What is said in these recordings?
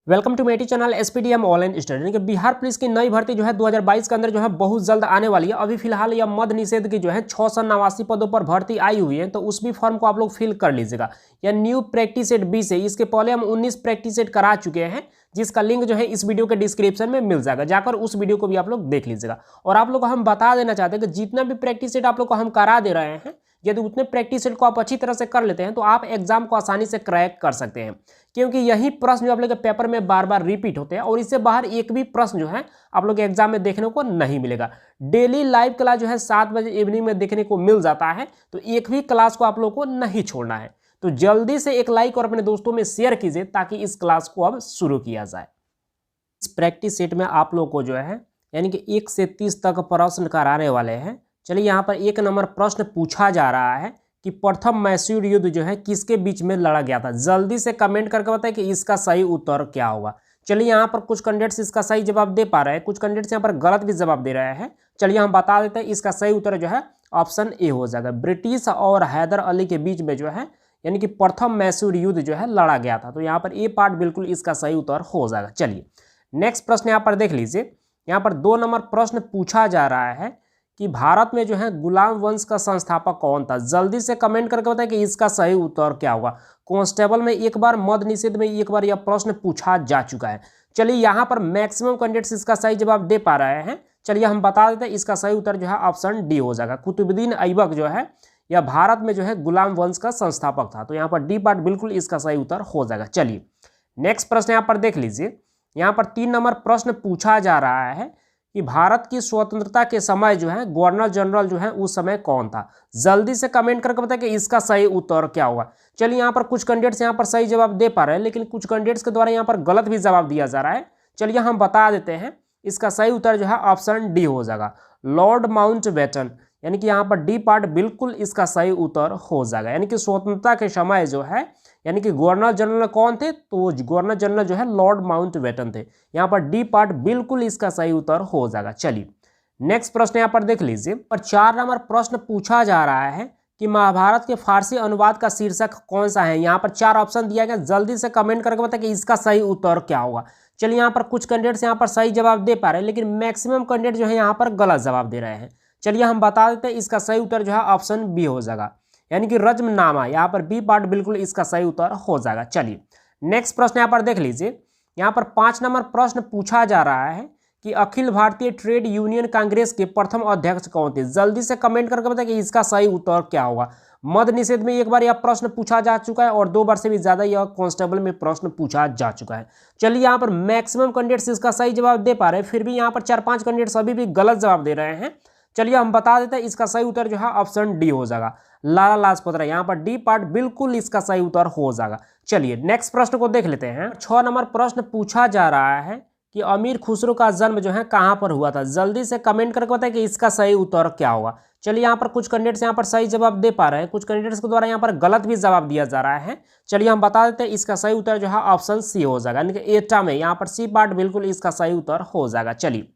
Welcome to मेटी channel SPDM online study. यानी कि बिहार पुलिस की नई भर्ती जो है 2022 के अंदर जो है बहुत जल्द आने वाली है। अभी फिलहाल यह मद्य निषेध की जो है 689 पदों पर भर्ती आई हुई है, तो उस भी फॉर्म को आप लोग फिल कर लीजिएगा। यह न्यू प्रैक्टिस सेट 20 है। इसके पहले हम 19 प्रैक्टिस सेट करा चुके हैं, जिसका लिंक जो है इस वीडियो के डिस्क्रिप्शन में मिल जाएगा। जाकर उस वीडियो को भी आप लोग देख लीजिएगा। और आप लोग को हम बता देना चाहते हैं कि जितना भी प्रैक्टिस सेट आप लोग को हम करा दे रहे हैं, यदि उतने प्रैक्टिस सेट को आप अच्छी तरह से कर लेते हैं तो आप एग्जाम को आसानी से क्रैक कर सकते हैं। क्योंकि यही प्रश्न जो आप लोग के पेपर में बार बार रिपीट होते हैं और इससे बाहर एक भी प्रश्न जो है आप लोग के एग्जाम में देखने को नहीं मिलेगा। डेली लाइव क्लास जो है 7 बजे इवनिंग में देखने को मिल जाता है, तो एक भी क्लास को आप लोग को नहीं छोड़ना है। तो जल्दी से एक लाइक और अपने दोस्तों में शेयर कीजिए ताकि इस क्लास को अब शुरू किया जाए। इस प्रैक्टिस सेट में आप लोग को जो है यानी कि 1 से 30 तक प्रश्न कराने वाले हैं। चलिए यहाँ पर 1 नंबर प्रश्न पूछा जा रहा है कि प्रथम मैसूर युद्ध जो है किसके बीच में लड़ा गया था। जल्दी से कमेंट करके बताएं कि इसका सही उत्तर क्या होगा। चलिए यहाँ पर कुछ कैंडिडेट्स इसका सही जवाब दे पा रहे हैं, कुछ कैंडिडेट्स यहाँ पर गलत भी जवाब दे रहे हैं। चलिए हम बता देते हैं, इसका सही उत्तर जो है ऑप्शन ए हो जाएगा। ब्रिटिश और हैदर अली के बीच में जो है यानी कि प्रथम मैसूर युद्ध जो है लड़ा गया था। तो यहाँ पर ए पार्ट बिल्कुल इसका सही उत्तर हो जाएगा। चलिए नेक्स्ट प्रश्न यहाँ पर देख लीजिए। यहाँ पर 2 नंबर प्रश्न पूछा जा रहा है कि भारत में जो है गुलाम वंश का संस्थापक कौन था। जल्दी से कमेंट करके बताएं कि इसका सही उत्तर क्या होगा। कांस्टेबल में एक बार, मद्य निषेध में एक बार यह प्रश्न पूछा जा चुका है। चलिए यहाँ पर मैक्सिमम कैंडिडेट्स इसका सही जवाब दे पा रहे हैं। चलिए हम बता देते हैं, इसका सही उत्तर जो है ऑप्शन डी हो जाएगा। कुतुबुद्दीन ऐबक जो है यह भारत में जो है गुलाम वंश का संस्थापक था। तो यहाँ पर डी पार्ट बिल्कुल इसका सही उत्तर हो जाएगा। चलिए नेक्स्ट प्रश्न यहाँ पर देख लीजिए। यहाँ पर 3 नंबर प्रश्न पूछा जा रहा है कि भारत की स्वतंत्रता के समय जो है गवर्नर जनरल जो है उस समय कौन था। जल्दी से कमेंट करके बताएं कि इसका सही उत्तर क्या होगा। चलिए यहाँ पर कुछ कैंडिडेट्स यहाँ पर सही जवाब दे पा रहे हैं, लेकिन कुछ कैंडिडेट्स के द्वारा यहाँ पर गलत भी जवाब दिया जा रहा है। चलिए हम बता देते हैं, इसका सही उत्तर जो है ऑप्शन डी हो जाएगा, लॉर्ड माउंटबेटन। यानी कि यहाँ पर डी पार्ट बिल्कुल इसका सही उत्तर हो जाएगा। यानी कि स्वतंत्रता के समय जो है यानी कि गवर्नर जनरल कौन थे, तो गवर्नर जनरल जो है लॉर्ड माउंटबेटन थे। यहाँ पर डी पार्ट बिल्कुल इसका सही उत्तर हो जाएगा। चलिए नेक्स्ट प्रश्न यहाँ पर देख लीजिए। और 4 नंबर प्रश्न पूछा जा रहा है कि महाभारत के फारसी अनुवाद का शीर्षक कौन सा है। यहाँ पर 4 ऑप्शन दिया गया। जल्दी से कमेंट करके बताएं कि इसका सही उत्तर क्या होगा। चलिए यहाँ पर कुछ कैंडिडेट्स यहाँ पर सही जवाब दे पा रहे हैं, लेकिन मैक्सिमम कैंडिडेट जो है यहाँ पर गलत जवाब दे रहे हैं। चलिए हम बता देते हैं, इसका सही उत्तर जो है ऑप्शन बी हो जाएगा, यानी कि रज्मनामा। यहाँ पर बी पार्ट बिल्कुल इसका सही उत्तर हो जाएगा। चलिए नेक्स्ट प्रश्न यहाँ पर देख लीजिए। यहाँ पर 5 नंबर प्रश्न पूछा जा रहा है कि अखिल भारतीय ट्रेड यूनियन कांग्रेस के प्रथम अध्यक्ष कौन थे। जल्दी से कमेंट करके बताएं कि इसका सही उत्तर क्या होगा। मद्य निषेध में एक बार यह प्रश्न पूछा जा चुका है और 2 बार से भी ज्यादा यह कांस्टेबल में प्रश्न पूछा जा चुका है। चलिए यहाँ पर मैक्सिमम कैंडिडेट्स इसका सही जवाब दे पा रहे हैं, फिर भी यहाँ पर 4-5 कैंडिडेट्स अभी भी गलत जवाब दे रहे हैं। चलिए हम बता देते हैं, इसका सही उत्तर जो है ऑप्शन डी हो जाएगा, लाला लाजपत राय। यहाँ पर डी पार्ट बिल्कुल इसका सही उत्तर हो जाएगा। चलिए नेक्स्ट प्रश्न को देख लेते हैं। 6 नंबर प्रश्न पूछा जा रहा है कि अमीर खुसरो का जन्म जो है कहाँ पर हुआ था। जल्दी से कमेंट करके बताएं कि इसका सही उत्तर क्या होगा। चलिए यहाँ पर कुछ कैंडिडेट्स यहाँ पर सही जवाब दे पा रहे हैं, कुछ कैंडिडेट्स के द्वारा यहाँ पर गलत भी जवाब दिया जा रहा है। चलिए हम बता देते हैं, इसका सही उत्तर जो है ऑप्शन सी हो जाएगा, यानी कि एटा में। यहाँ पर सी पार्ट बिल्कुल इसका सही उत्तर हो जाएगा। चलिए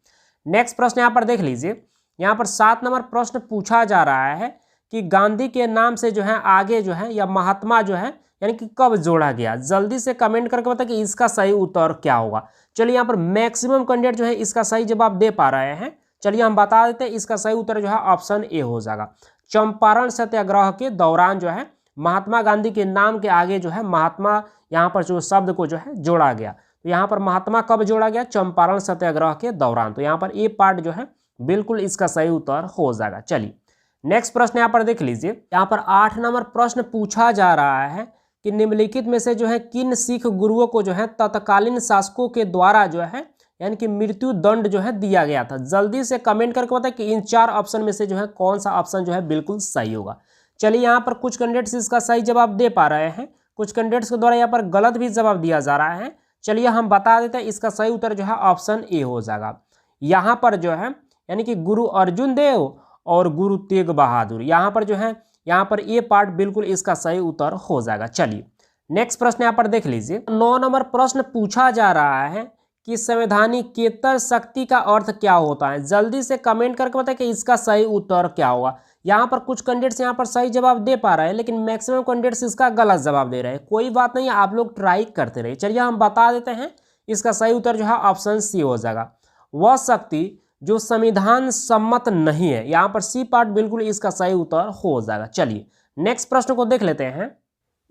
नेक्स्ट प्रश्न यहाँ पर देख लीजिए। यहाँ पर 7 नंबर प्रश्न पूछा जा रहा है कि गांधी के नाम से जो है आगे जो है या महात्मा जो है यानी कि कब जोड़ा गया। जल्दी से कमेंट करके बताएं कि इसका सही उत्तर क्या होगा। चलिए यहाँ पर मैक्सिमम कैंडिडेट जो है इसका सही जवाब दे पा रहे हैं। चलिए हम बता देते हैं, इसका सही उत्तर जो है ऑप्शन ए हो जाएगा। चंपारण सत्याग्रह के दौरान जो है महात्मा गांधी के नाम के आगे जो है महात्मा यहाँ पर जो शब्द को जो है जोड़ा गया। तो यहाँ पर महात्मा कब जोड़ा गया, चंपारण सत्याग्रह के दौरान। तो यहाँ पर ए पार्ट जो है बिल्कुल इसका सही उत्तर हो जाएगा। चलिए नेक्स्ट प्रश्न यहाँ पर देख लीजिए। यहाँ पर 8 नंबर प्रश्न पूछा जा रहा है कि निम्नलिखित में से जो है किन सिख गुरुओं को जो है तत्कालीन शासकों के द्वारा जो है यानी कि मृत्यु दंड जो है दिया गया था। जल्दी से कमेंट करके बताएं कि इन 4 ऑप्शन में से जो है कौन सा ऑप्शन जो है बिल्कुल सही होगा। चलिए यहाँ पर कुछ कैंडिडेट्स इसका सही जवाब दे पा रहे हैं, कुछ कैंडिडेट्स के द्वारा यहाँ पर गलत भी जवाब दिया जा रहा है। चलिए हम बता देते हैं, इसका सही उत्तर जो है ऑप्शन ए हो जाएगा। यहाँ पर जो है यानी कि गुरु अर्जुन देव और गुरु तेग बहादुर, यहाँ पर जो है यहाँ पर ए पार्ट बिल्कुल इसका सही उत्तर हो जाएगा। चलिए नेक्स्ट प्रश्न यहाँ पर देख लीजिए। 9 नंबर प्रश्न पूछा जा रहा है कि संवैधानिकेतर शक्ति का अर्थ क्या होता है। जल्दी से कमेंट करके बताएं कि इसका सही उत्तर क्या होगा। यहाँ पर कुछ कैंडिडेट्स यहाँ पर सही जवाब दे पा रहे हैं, लेकिन मैक्सिमम कैंडिडेट्स इसका गलत जवाब दे रहे हैं। कोई बात नहीं, आप लोग ट्राई करते रहिए। चलिए हम बता देते हैं, इसका सही उत्तर जो है ऑप्शन सी हो जाएगा। वह शक्ति जो संविधान सम्मत नहीं है, यहाँ पर सी पार्ट बिल्कुल इसका सही उत्तर हो जाएगा। चलिए नेक्स्ट प्रश्न को देख लेते हैं।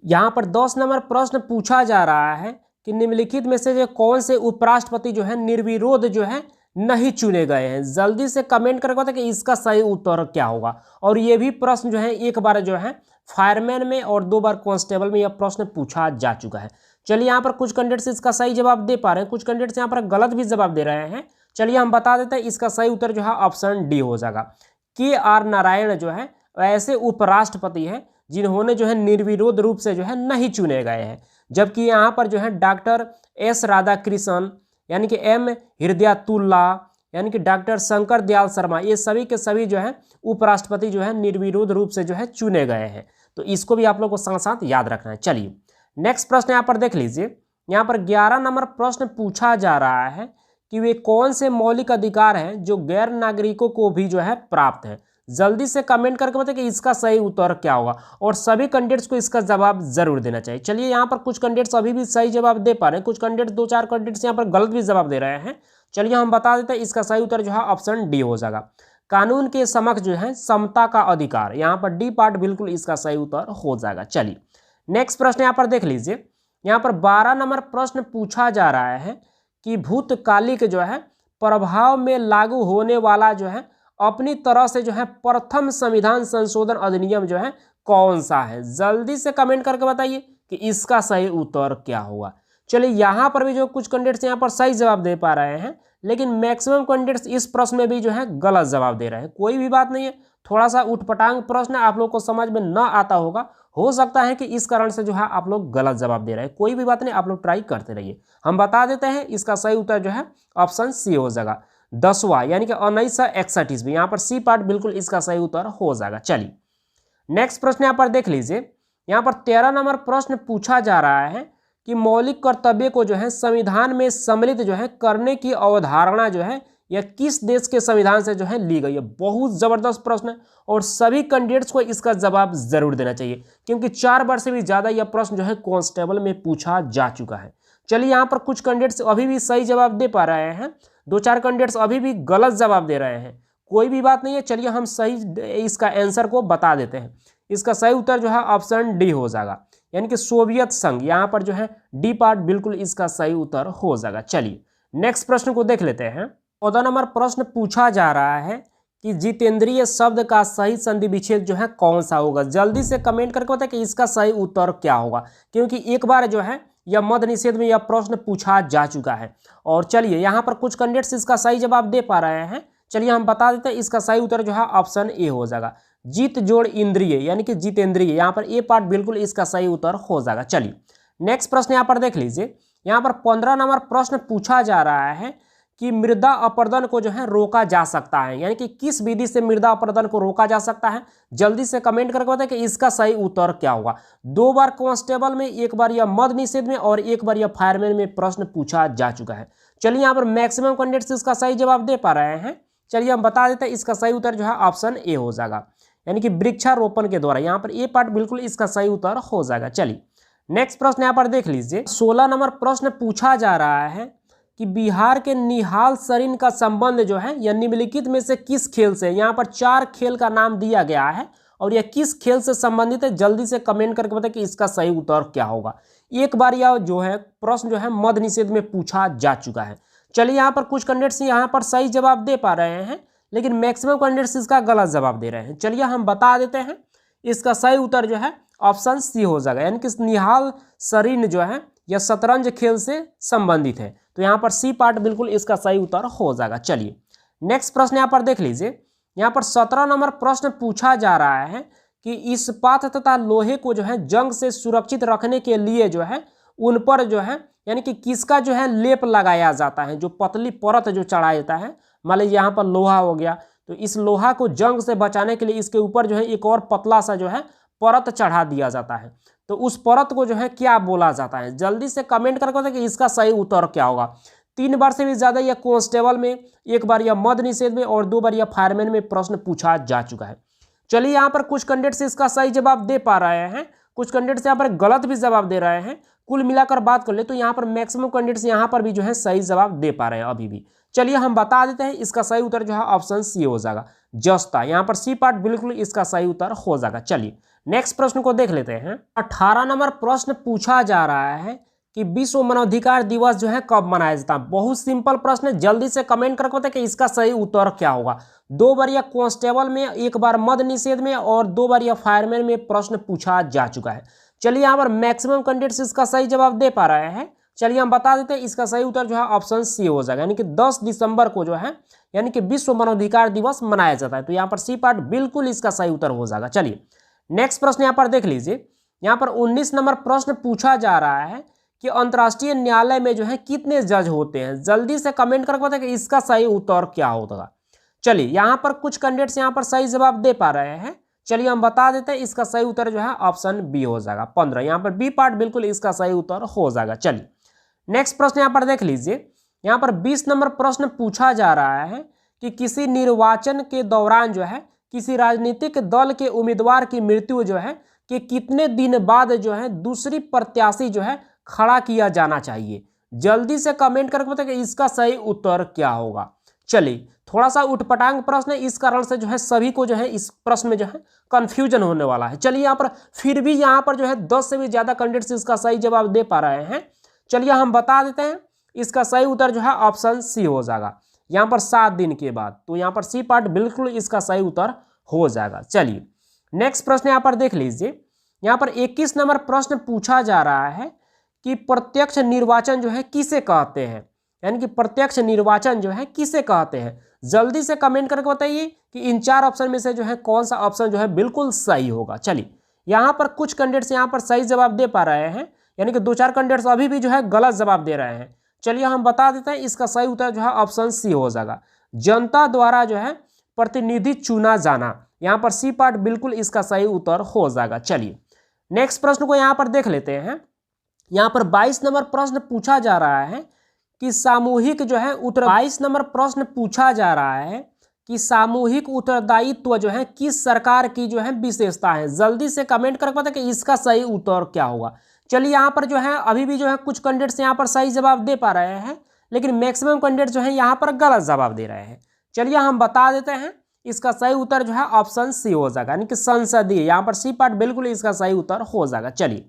यहाँ पर 10 नंबर प्रश्न पूछा जा रहा है कि निम्नलिखित में से जो कौन से उपराष्ट्रपति जो है निर्विरोध जो है नहीं चुने गए हैं। जल्दी से कमेंट करके बताएं कि इसका सही उत्तर क्या होगा। और ये भी प्रश्न जो है एक बार जो है फायरमैन में और 2 बार कांस्टेबल में यह प्रश्न पूछा जा चुका है। चलिए यहाँ पर कुछ कैंडिडेट्स इसका सही जवाब दे पा रहे हैं, कुछ कैंडिडेट्स यहाँ पर गलत भी जवाब दे रहे हैं। चलिए हम बता देते हैं, इसका सही उत्तर जो है ऑप्शन डी हो जाएगा। KR नारायण जो है ऐसे उपराष्ट्रपति हैं जिन्होंने जो है निर्विरोध रूप से जो है नहीं चुने गए हैं। जबकि यहाँ पर जो है डॉक्टर S राधाकृष्णन यानी कि M हृदयातुल्ला यानी कि डॉक्टर शंकर दयाल शर्मा, ये सभी के सभी जो है उपराष्ट्रपति जो है निर्विरोध रूप से जो है चुने गए हैं। तो इसको भी आप लोग को साथ साथ याद रखना है। चलिए नेक्स्ट प्रश्न यहाँ पर देख लीजिए। यहाँ पर 11 नंबर प्रश्न पूछा जा रहा है कि वे कौन से मौलिक अधिकार हैं जो गैर नागरिकों को भी जो है प्राप्त है। जल्दी से कमेंट करके बताएं कि इसका सही उत्तर क्या होगा, और सभी कैंडिडेट्स को इसका जवाब जरूर देना चाहिए। चलिए यहाँ पर कुछ कैंडिडेट्स अभी भी सही जवाब दे पा रहे हैं, कुछ कैंडिडेट्स 2-4 कैंडिडेट्स यहाँ पर गलत भी जवाब दे रहे हैं। चलिए हम बता देते हैं, इसका सही उत्तर जो है ऑप्शन डी हो जाएगा। कानून के समक्ष जो है समता का अधिकार, यहाँ पर डी पार्ट बिल्कुल इसका सही उत्तर हो जाएगा। चलिए नेक्स्ट प्रश्न यहाँ पर देख लीजिए। यहाँ पर 12 नंबर प्रश्न पूछा जा रहा है कि भूतकालिक जो है प्रभाव में लागू होने वाला जो है अपनी तरह से जो है प्रथम संविधान संशोधन अधिनियम जो है कौन सा है। जल्दी से कमेंट करके बताइए कि इसका सही उत्तर क्या होगा। चलिए यहाँ पर भी जो कुछ कैंडिडेट्स यहाँ पर सही जवाब दे पा रहे हैं, लेकिन मैक्सिमम कैंडिडेट्स इस प्रश्न में भी जो है गलत जवाब दे रहे हैं। कोई भी बात नहीं है, थोड़ा सा उठपटांग प्रश्न आप लोग को समझ में न आता होगा, हो सकता है कि इस कारण से जो है आप लोग गलत जवाब दे रहे हैं। कोई भी बात नहीं, आप लोग ट्राई करते रहिए। हम बता देते हैं, इसका सही उत्तर जो है ऑप्शन सी हो जाएगा। 10वां यानी कि 1961 ईस्वी, यहाँ पर सी पार्ट बिल्कुल इसका सही उत्तर हो जाएगा। चलिए नेक्स्ट प्रश्न यहाँ पर देख लीजिए। यहाँ पर 13 नंबर प्रश्न पूछा जा रहा है कि मौलिक कर्तव्य को जो है संविधान में सम्मिलित जो है करने की अवधारणा जो है यह किस देश के संविधान से जो है ली गई है। बहुत जबरदस्त प्रश्न है और सभी कैंडिडेट्स को इसका जवाब जरूर देना चाहिए, क्योंकि 4 बार से भी ज्यादा यह प्रश्न जो है कांस्टेबल में पूछा जा चुका है। चलिए यहाँ पर कुछ कैंडिडेट्स अभी भी सही जवाब दे पा रहे हैं, 2-4 कैंडिडेट्स अभी भी गलत जवाब दे रहे हैं। कोई भी बात नहीं है, चलिए हम सही इसका आंसर को बता देते हैं। इसका सही उत्तर जो है ऑप्शन डी हो जाएगा, यानी कि सोवियत संघ। यहाँ पर जो है डी पार्ट बिल्कुल इसका सही उत्तर हो जाएगा। चलिए नेक्स्ट प्रश्न को देख लेते हैं। 14 नंबर प्रश्न पूछा जा रहा है कि जितेंद्रिय शब्द का सही संधि विच्छेद जो है कौन सा होगा। जल्दी से कमेंट करके बताएं कि इसका सही उत्तर क्या होगा, क्योंकि एक बार जो है यह मद निषेध में यह प्रश्न पूछा जा चुका है। और चलिए यहाँ पर कुछ कैंडिडेट्स इसका सही जवाब दे पा रहे हैं। चलिए हम बता देते हैं, इसका सही उत्तर जो है ऑप्शन ए हो जाएगा। जीत जोड़ इंद्रिय यानी कि जितेंद्रिय, यहाँ पर ए पार्ट बिल्कुल इसका सही उत्तर हो जाएगा। चलिए नेक्स्ट प्रश्न यहाँ पर देख लीजिए। यहाँ पर 15 नंबर प्रश्न पूछा जा रहा है कि मृदा अपरदन को जो है रोका जा सकता है, यानी कि किस विधि से मृदा अपरदन को रोका जा सकता है। जल्दी से कमेंट करके बताएं कि इसका सही उत्तर क्या होगा। 2 बार कांस्टेबल में, 1 बार यह मद निषेध में और 1 बार यह फायरमैन में प्रश्न पूछा जा चुका है। चलिए यहाँ पर मैक्सिमम कैंडिडेट्स इसका सही जवाब दे पा रहे हैं। चलिए हम बता देते हैं, इसका सही उत्तर जो है ऑप्शन ए हो जाएगा, यानी कि वृक्षारोपण के द्वारा। यहाँ पर ए पार्ट बिल्कुल इसका सही उत्तर हो जाएगा। चलिए नेक्स्ट प्रश्न यहाँ पर देख लीजिए। 16 नंबर प्रश्न पूछा जा रहा है कि बिहार के निहाल सरीन का संबंध जो है यह निम्नलिखित में से किस खेल से। यहाँ पर 4 खेल का नाम दिया गया है और यह किस खेल से संबंधित है। जल्दी से कमेंट करके बताएं कि इसका सही उत्तर क्या होगा। एक बार यह जो है प्रश्न जो है मद निषेध में पूछा जा चुका है। चलिए यहाँ पर कुछ कैंडिडेट्स यहाँ पर सही जवाब दे पा रहे हैं, लेकिन मैक्सिमम कैंडिडेट्स इसका गलत जवाब दे रहे हैं। चलिए हम बता देते हैं, इसका सही उत्तर जो है ऑप्शन सी हो जाएगा, यानी कि निहाल सरीन जो है यह शतरंज खेल से संबंधित है। तो यहाँ पर सी पार्ट बिल्कुल इसका सही उत्तर हो जाएगा। चलिए नेक्स्ट प्रश्न यहाँ पर देख लीजिए। यहाँ पर 17 नंबर प्रश्न पूछा जा रहा है कि इस्पात तथा लोहे को जो है जंग से सुरक्षित रखने के लिए जो है उन पर जो है यानी कि किसका जो है लेप लगाया जाता है, जो पतली परत जो चढ़ाया जाता है। मान लीजिए यहाँ पर लोहा हो गया, तो इस लोहा को जंग से बचाने के लिए इसके ऊपर जो है एक और पतला सा जो है परत चढ़ा दिया जाता है। तो उस परत को जो है क्या बोला जाता है। जल्दी से कमेंट करके बताएं कि इसका सही उत्तर क्या होगा। 3 बार से भी ज्यादा यह कांस्टेबल में, 1 बार यह मद निषेध में और 2 बार यह फायरमैन में प्रश्न पूछा जा चुका है। चलिए यहाँ पर कुछ कैंडिडेट्स इसका सही जवाब दे पा रहे हैं, कुछ कैंडिडेट्स यहाँ पर गलत भी जवाब दे रहे हैं। कुल मिलाकर बात कर ले तो यहाँ पर मैक्सिमम कैंडिडेट्स यहाँ पर भी जो है सही जवाब दे पा रहे हैं अभी भी। चलिए हम बता देते हैं, इसका सही उत्तर जो है ऑप्शन सी हो जाएगा, जस्ता। यहाँ पर सी पार्ट बिल्कुल इसका सही उत्तर हो जाएगा। चलिए नेक्स्ट प्रश्न को देख लेते हैं। 18 नंबर प्रश्न पूछा जा रहा है कि विश्व मानवाधिकार दिवस जो है कब मनाया जाता है। बहुत सिंपल प्रश्न है, जल्दी से कमेंट करके बताएं कि इसका सही उत्तर क्या होगा। 2 बार यह कांस्टेबल में, 1 बार मद निषेध में और 2 बार यह फायरमैन में प्रश्न पूछा जा चुका है। चलिए यहाँ पर मैक्सिमम कैंडिडेट्स इसका सही जवाब दे पा रहे हैं। चलिए हम बता देते हैं, इसका सही उत्तर जो है ऑप्शन सी हो जाएगा, यानी कि 10 दिसंबर को जो है यानी कि विश्व मानवाधिकार दिवस मनाया जाता है। तो यहाँ पर सी पार्ट बिल्कुल इसका सही उत्तर हो जाएगा। चलिए नेक्स्ट प्रश्न यहाँ पर देख लीजिए। यहाँ पर 19 नंबर प्रश्न पूछा जा रहा है कि अंतर्राष्ट्रीय न्यायालय में जो है कितने जज होते हैं। जल्दी से कमेंट करके बताएं कि इसका सही उत्तर क्या होगा। चलिए यहाँ पर कुछ कैंडिडेट्स यहाँ पर सही जवाब दे पा रहे हैं। चलिए हम बता देते हैं, इसका सही उत्तर जो है ऑप्शन बी हो जाएगा, 15। यहाँ पर बी पार्ट बिल्कुल इसका सही उत्तर हो जाएगा। चलिए नेक्स्ट प्रश्न यहाँ पर देख लीजिए। यहाँ पर 20 नंबर प्रश्न पूछा जा रहा है कि किसी निर्वाचन के दौरान जो है किसी राजनीतिक दल के उम्मीदवार की मृत्यु जो है कि कितने दिन बाद जो है दूसरी प्रत्याशी जो है खड़ा किया जाना चाहिए। जल्दी से कमेंट करके बताएं कि इसका सही उत्तर क्या होगा। चलिए थोड़ा सा उठपटांग प्रश्न है, इस कारण से जो है सभी को जो है इस प्रश्न में जो है कंफ्यूजन होने वाला है। चलिए यहाँ पर फिर भी यहाँ पर जो है 10 से भी ज्यादा कैंडिडेट्स इसका सही जवाब दे पा रहे हैं। चलिए हम बता देते हैं, इसका सही उत्तर जो है ऑप्शन सी हो जाएगा, यहाँ पर 7 दिन के बाद। तो यहाँ पर सी पार्ट बिल्कुल इसका सही उत्तर हो जाएगा। चलिए नेक्स्ट प्रश्न यहाँ पर देख लीजिए। यहाँ पर 21 नंबर प्रश्न पूछा जा रहा है कि प्रत्यक्ष निर्वाचन जो है किसे कहते हैं, यानी कि प्रत्यक्ष निर्वाचन जो है किसे कहते हैं। जल्दी से कमेंट करके बताइए कि इन 4 ऑप्शन में से जो है कौन सा ऑप्शन जो है बिल्कुल सही होगा। चलिए यहाँ पर कुछ कैंडिडेट्स यहाँ पर सही जवाब दे पा रहे हैं, यानी कि 2-4 कैंडिडेट्स अभी भी जो है गलत जवाब दे रहे हैं। चलिए हम बता देते हैं, इसका सही उत्तर जो है ऑप्शन सी हो जाएगा, जनता द्वारा जो है प्रतिनिधि चुना जाना। यहाँ पर सी पार्ट बिल्कुल इसका सही उत्तर हो जाएगा। चलिए नेक्स्ट प्रश्न को यहाँ पर देख लेते हैं। यहाँ पर 22 नंबर प्रश्न पूछा जा रहा है कि सामूहिक जो है 22 नंबर प्रश्न पूछा जा रहा है कि सामूहिक उत्तरदायित्व जो है किस सरकार की जो है विशेषता है। जल्दी से कमेंट करके बताएं कि इसका सही उत्तर क्या होगा। चलिए यहाँ पर जो है अभी भी जो है कुछ कैंडिडेट्स यहाँ पर सही जवाब दे पा रहे हैं, लेकिन मैक्सिमम कैंडिडेट्स जो है यहाँ पर गलत जवाब दे रहे हैं। चलिए हम बता देते हैं, इसका सही उत्तर जो है ऑप्शन सी हो जाएगा, यानी कि संसदीय। यहाँ पर सी पार्ट बिल्कुल इसका सही उत्तर हो जाएगा। चलिए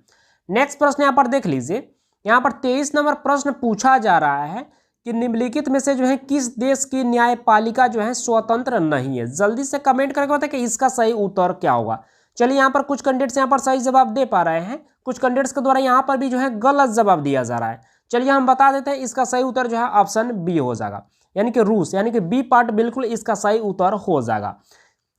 नेक्स्ट प्रश्न यहाँ पर देख लीजिए। यहाँ पर 23 नंबर प्रश्न पूछा जा रहा है कि निम्नलिखित में से जो है किस देश की न्यायपालिका जो है स्वतंत्र नहीं है। जल्दी से कमेंट करके बताएं कि इसका सही उत्तर क्या होगा। चलिए यहाँ पर कुछ कैंडिडेट्स यहाँ पर सही जवाब दे पा रहे हैं, कुछ कैंडिडेट्स के द्वारा यहाँ पर भी जो है गलत जवाब दिया जा रहा है। चलिए हम बता देते हैं, इसका सही उत्तर जो है ऑप्शन बी हो जाएगा, यानी कि रूस, यानी कि बी पार्ट बिल्कुल इसका सही उत्तर हो जाएगा।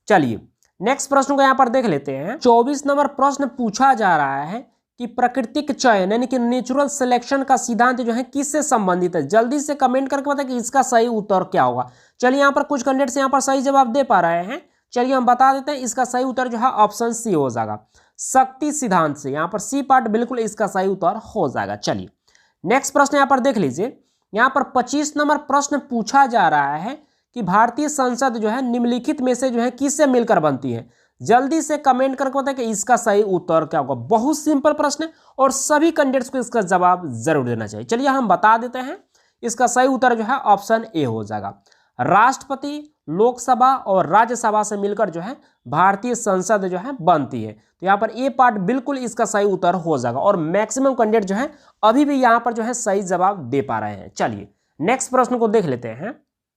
चलिए नेक्स्ट प्रश्न को यहाँ पर देख लेते हैं। 24 नंबर प्रश्न पूछा जा रहा है कि प्राकृतिक चयन यानी कि नेचुरल सिलेक्शन का सिद्धांत जो है किससे संबंधित है। जल्दी से कमेंट करके बताएं कि इसका सही उत्तर क्या होगा। चलिए यहाँ पर कुछ कैंडिडेट्स यहाँ पर सही जवाब दे पा रहे हैं। चलिए हम बता देते हैं, इसका सही उत्तर जो है ऑप्शन सी हो जाएगा, शक्ति सिद्धांत से। यहाँ पर सी पार्ट बिल्कुल इसका सही उत्तर हो जाएगा। चलिए नेक्स्ट प्रश्न यहाँ पर देख लीजिए। यहाँ पर 25 नंबर प्रश्न पूछा जा रहा है कि भारतीय संसद जो है निम्नलिखित में से जो है किससे मिलकर बनती है। जल्दी से कमेंट करके बताएं कि इसका सही उत्तर क्या होगा। बहुत सिंपल प्रश्न है और सभी कैंडिडेट्स को इसका जवाब जरूर देना चाहिए। चलिए हम बता देते हैं, इसका सही उत्तर जो है ऑप्शन ए हो जाएगा, राष्ट्रपति, लोकसभा और राज्यसभा से मिलकर जो है भारतीय संसद जो है बनती है। तो यहाँ पर ए पार्ट बिल्कुल इसका सही उत्तर हो जाएगा और मैक्सिमम कैंडिडेट जो है अभी भी यहाँ पर जो है सही जवाब दे पा रहे हैं। चलिए नेक्स्ट प्रश्न को देख लेते हैं।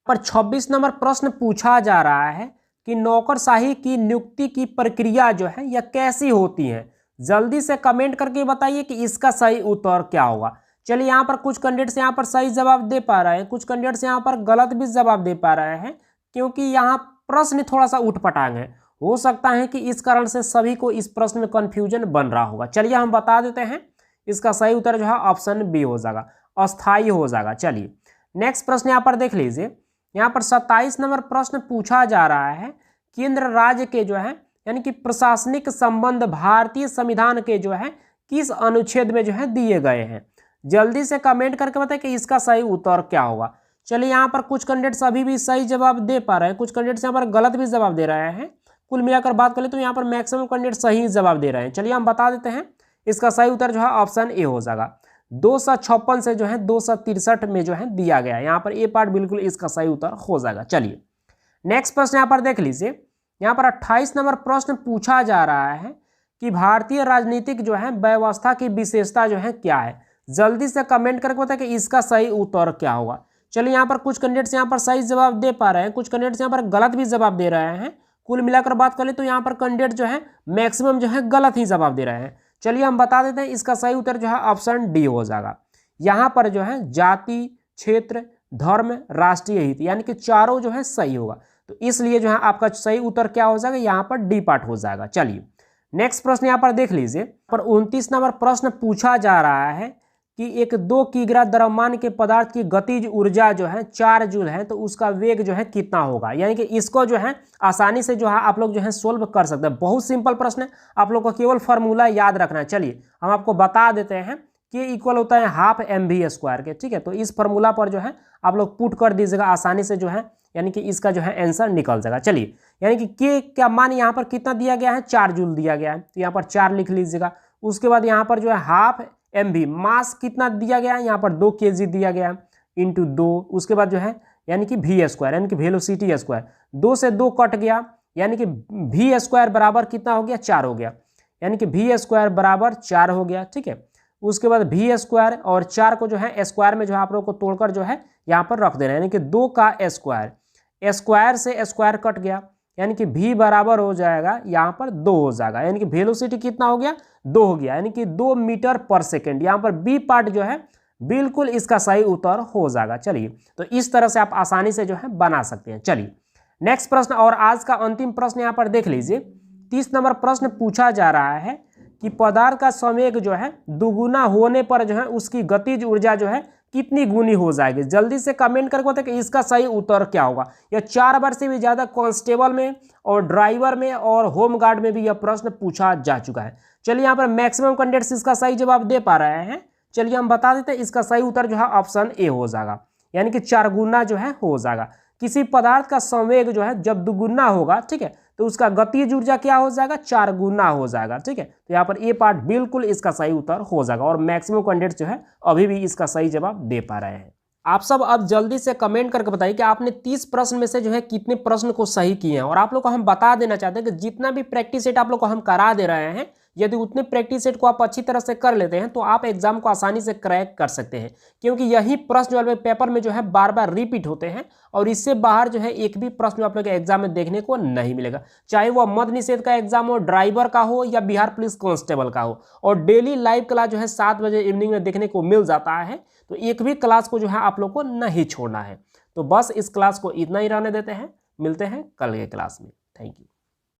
पर 26 नंबर प्रश्न पूछा जा रहा है कि नौकरशाही की नियुक्ति की प्रक्रिया जो है यह कैसी होती है। जल्दी से कमेंट करके बताइए कि इसका सही उत्तर क्या होगा। चलिए यहाँ पर कुछ कैंडिडेट्स यहाँ पर सही जवाब दे पा रहे हैं, कुछ कैंडिडेट्स यहाँ पर गलत भी जवाब दे पा रहे हैं, क्योंकि यहाँ प्रश्न थोड़ा सा उठपटांग है। हो सकता है कि इस कारण से सभी को इस प्रश्न में कन्फ्यूजन बन रहा होगा। चलिए हम बता देते हैं, इसका सही उत्तर जो है ऑप्शन बी हो जाएगा, अस्थायी हो जाएगा। चलिए नेक्स्ट प्रश्न यहाँ पर देख लीजिए। यहाँ पर 27 नंबर प्रश्न पूछा जा रहा है, केंद्र राज्य के जो है यानी कि प्रशासनिक संबंध भारतीय संविधान के जो है किस अनुच्छेद में जो है दिए गए हैं। जल्दी से कमेंट करके बताएं कि इसका सही उत्तर क्या होगा। चलिए यहाँ पर कुछ कैंडिडेट्स अभी भी सही जवाब दे पा रहे हैं, कुछ कैंडिडेट्स यहाँ पर गलत भी जवाब दे रहे हैं। कुल मिलाकर बात करें तो यहाँ पर मैक्सिमम कैंडिडेट सही जवाब दे रहे हैं। चलिए हम बता देते हैं, इसका सही उत्तर जो है ऑप्शन ए हो जाएगा। 256 से जो है 263 में जो है दिया गया है। यहाँ पर ए पार्ट बिल्कुल इसका सही उत्तर हो जाएगा। चलिए नेक्स्ट प्रश्न यहाँ पर देख लीजिए। यहाँ पर 28 नंबर प्रश्न पूछा जा रहा है कि भारतीय राजनीतिक जो है व्यवस्था की विशेषता जो है क्या है। जल्दी से कमेंट करके बताएं कि इसका सही उत्तर क्या होगा। चलिए यहाँ पर कुछ कैंडिडेट्स यहाँ पर सही जवाब दे पा रहे हैं, कुछ कैंडिडेट्स यहाँ पर गलत भी जवाब दे रहे हैं। कुल मिलाकर बात करें तो यहाँ पर कैंडिडेट जो है मैक्सिमम जो है गलत ही जवाब दे रहे हैं। चलिए हम बता देते हैं, इसका सही उत्तर जो है ऑप्शन डी हो जाएगा। यहाँ पर जो है जाति, क्षेत्र, धर्म, राष्ट्रीय हित यानी कि चारों जो है सही होगा। तो इसलिए जो है आपका सही उत्तर क्या हो जाएगा, यहाँ पर डी पार्ट हो जाएगा। चलिए नेक्स्ट प्रश्न यहाँ पर देख लीजिए। पर 29 नंबर प्रश्न पूछा जा रहा है कि एक 2 किग्रा द्रव्यमान के पदार्थ की गतिज ऊर्जा जो है 4 जूल है, तो उसका वेग जो है कितना होगा। यानी कि इसको जो है आसानी से जो है आप लोग जो है सोल्व कर सकते हैं। बहुत सिंपल प्रश्न है, आप लोग को केवल फार्मूला याद रखना है। चलिए हम आपको बता देते हैं कि इक्वल होता है हाफ mv² के, ठीक है। तो इस फार्मूला पर जो है आप लोग पुट कर दीजिएगा आसानी से जो है, यानी कि इसका जो है आंसर निकल जाएगा। चलिए यानी कि के क्या मान यहाँ पर कितना दिया गया है, 4 जूल दिया गया है, तो यहाँ पर 4 लिख लीजिएगा। उसके बाद यहाँ पर जो है हाफ mv मास कितना दिया गया है, यहाँ पर 2 kg दिया गया है इंटू 2। उसके बाद जो है यानी कि v² यानी कि वेलोसिटी स्क्वायर, 2 से 2 कट गया यानी कि v² बराबर कितना हो गया, 4 हो गया, यानी कि v² बराबर 4 हो गया, ठीक है। उसके बाद v² और 4 को जो है स्क्वायर में जो है आप लोग को तोड़कर जो है यहाँ पर रख देना, यानी कि 2 का स्क्वायर, स्क्वायर से स्क्वायर कट गया यानी कि v बराबर हो जाएगा यहाँ पर 2 हो जाएगा, यानी कि वेलोसिटी कितना हो गया, 2 हो गया, यानी कि 2 मीटर पर सेकेंड। यहाँ पर बी पार्ट जो है बिल्कुल इसका सही उत्तर हो जाएगा। चलिए तो इस तरह से आप आसानी से जो है बना सकते हैं। चलिए नेक्स्ट प्रश्न और आज का अंतिम प्रश्न यहाँ पर देख लीजिए। 30 नंबर प्रश्न पूछा जा रहा है कि पदार्थ का संवेग जो है दुगुना होने पर जो है उसकी गतिज ऊर्जा जो है कितनी गुनी हो जाएगी। जल्दी से कमेंट करके बताएं कि इसका सही उत्तर क्या होगा। यह 4 बार से भी ज़्यादा कांस्टेबल में और ड्राइवर में और होम गार्ड में भी यह प्रश्न पूछा जा चुका है। चलिए यहाँ पर मैक्सिमम कैंडिडेट्स इसका सही जवाब दे पा रहे हैं। चलिए हम बता देते हैं, इसका सही उत्तर जो है ऑप्शन ए हो जाएगा, यानी कि 4 गुना जो है हो जाएगा। किसी पदार्थ का संवेग जो है जब दुगुना होगा, ठीक है, तो उसका गतिज ऊर्जा क्या हो जाएगा, 4 गुना हो जाएगा, ठीक है। तो यहाँ पर ए पार्ट बिल्कुल इसका सही उत्तर हो जाएगा और मैक्सिमम कैंडिडेट्स जो है अभी भी इसका सही जवाब दे पा रहे हैं। आप सब अब जल्दी से कमेंट करके बताइए कि आपने 30 प्रश्न में से जो है कितने प्रश्न को सही किए हैं। और आप लोग को हम बता देना चाहते हैं कि जितना भी प्रैक्टिस सेट आप लोग को हम करा दे रहे हैं, यदि उतने प्रैक्टिस सेट को आप अच्छी तरह से कर लेते हैं तो आप एग्जाम को आसानी से क्रैक कर सकते हैं, क्योंकि यही प्रश्न जो है पेपर में जो है बार बार रिपीट होते हैं और इससे बाहर जो है एक भी प्रश्न आप लोग के एग्जाम में देखने को नहीं मिलेगा, चाहे वो मद्य निषेध का एग्जाम हो, ड्राइवर का हो या बिहार पुलिस कांस्टेबल का हो। और डेली लाइव क्लास जो है 7 बजे इवनिंग में देखने को मिल जाता है, तो एक भी क्लास को जो है आप लोग को नहीं छोड़ना है। तो बस इस क्लास को इतना ही रहने देते हैं, मिलते हैं कल के क्लास में। Thank you.